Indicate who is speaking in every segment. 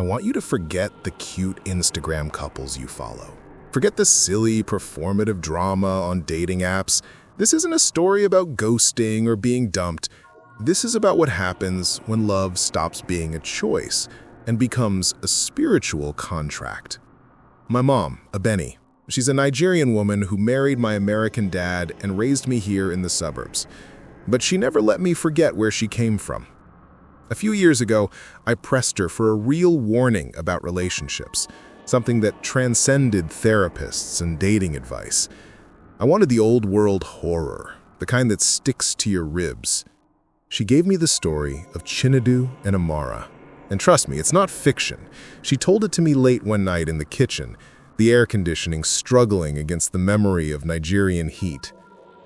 Speaker 1: I want you to forget the cute Instagram couples you follow. Forget the silly, performative drama on dating apps. This isn't a story about ghosting or being dumped. This is about what happens when love stops being a choice and becomes a spiritual contract. My mom, Abeni, she's a Nigerian woman who married my American dad and raised me here in the suburbs. But she never let me forget where she came from. A few years ago, I pressed her for a real warning about relationships, something that transcended therapists and dating advice. I wanted the old world horror, the kind that sticks to your ribs. She gave me the story of Chinedu and Amara. And trust me, it's not fiction. She told it to me late one night in the kitchen, the air conditioning struggling against the memory of Nigerian heat.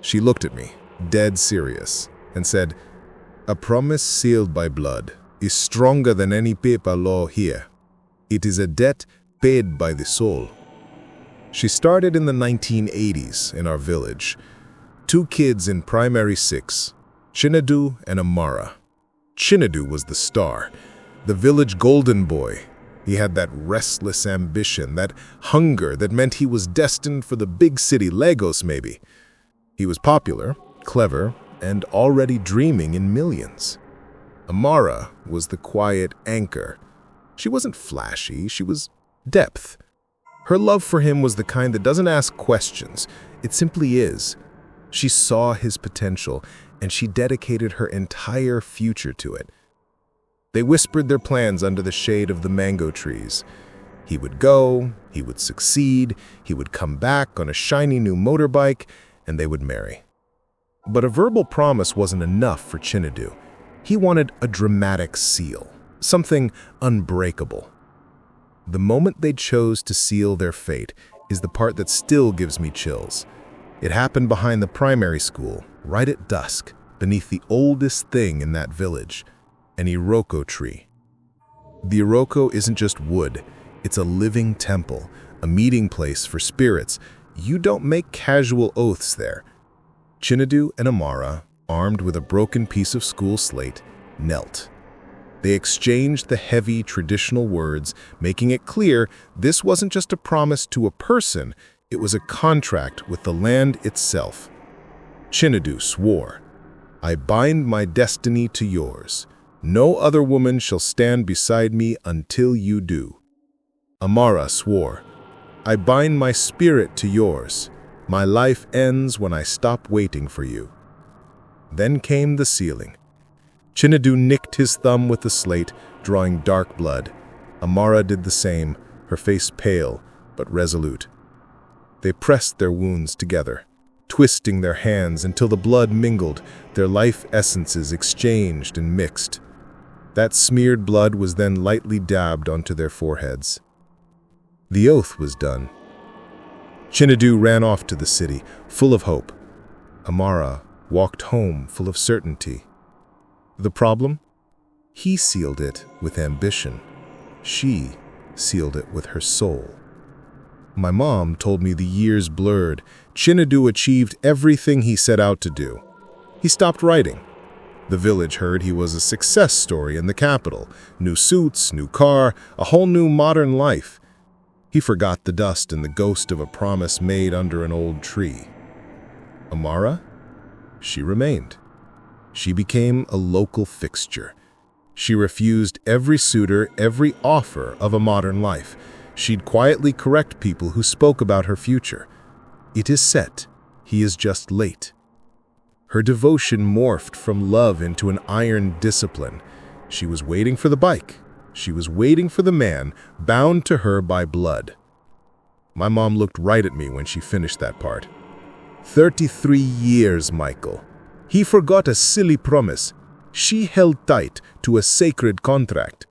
Speaker 1: She looked at me, dead serious, and said, "A promise sealed by blood is stronger than any paper law here. It is a debt paid by the soul." She started in the 1980s in our village. 2 kids in primary 6, Chinedu and Amara. Chinedu was the star, the village golden boy. He had that restless ambition, that hunger that meant he was destined for the big city, Lagos maybe. He was popular, clever, and already dreaming in millions. Amara was the quiet anchor. She wasn't flashy, she was depth. Her love for him was the kind that doesn't ask questions, it simply is. She saw his potential, and she dedicated her entire future to it. They whispered their plans under the shade of the mango trees. He would go, he would succeed, he would come back on a shiny new motorbike, and they would marry. But a verbal promise wasn't enough for Chinedu. He wanted a dramatic seal, something unbreakable. The moment they chose to seal their fate is the part that still gives me chills. It happened behind the primary school, right at dusk, beneath the oldest thing in that village, an Iroko tree. The Iroko isn't just wood, it's a living temple, a meeting place for spirits. You don't make casual oaths there. Chinedu and Amara, armed with a broken piece of school slate, knelt. They exchanged the heavy, traditional words, making it clear this wasn't just a promise to a person, it was a contract with the land itself. Chinedu swore, "I bind my destiny to yours. No other woman shall stand beside me until you do." Amara swore, "I bind my spirit to yours. My life ends when I stop waiting for you." Then came the sealing. Chinedu nicked his thumb with the slate, drawing dark blood. Amara did the same, her face pale but resolute. They pressed their wounds together, twisting their hands until the blood mingled, their life essences exchanged and mixed. That smeared blood was then lightly dabbed onto their foreheads. The oath was done. Chinedu ran off to the city, full of hope. Amara walked home full of certainty. The problem? He sealed it with ambition. She sealed it with her soul. My mom told me the years blurred. Chinedu achieved everything he set out to do. He stopped writing. The village heard he was a success story in the capital. New suits, new car, a whole new modern life. He forgot the dust and the ghost of a promise made under an old tree. Amara? She remained. She became a local fixture. She refused every suitor, every offer of a modern life. She'd quietly correct people who spoke about her future. It is set. He is just late. Her devotion morphed from love into an iron discipline. She was waiting for the bike. She was waiting for the man, bound to her by blood. My mom looked right at me when she finished that part. 33 years, Michael. He forgot a silly promise. She held tight to a sacred contract.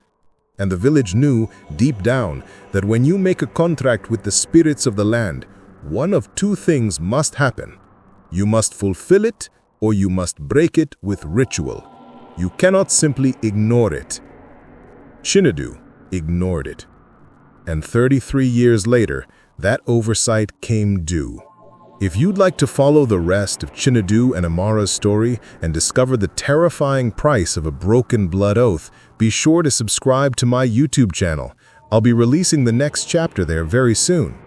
Speaker 1: And the village knew, deep down, that when you make a contract with the spirits of the land, one of 2 things must happen. You must fulfill it, or you must break it with ritual. You cannot simply ignore it. Chinedu ignored it. And 33 years later, that oversight came due. If you'd like to follow the rest of Chinedu and Amara's story and discover the terrifying price of a broken blood oath, be sure to subscribe to my YouTube channel. I'll be releasing the next chapter there very soon.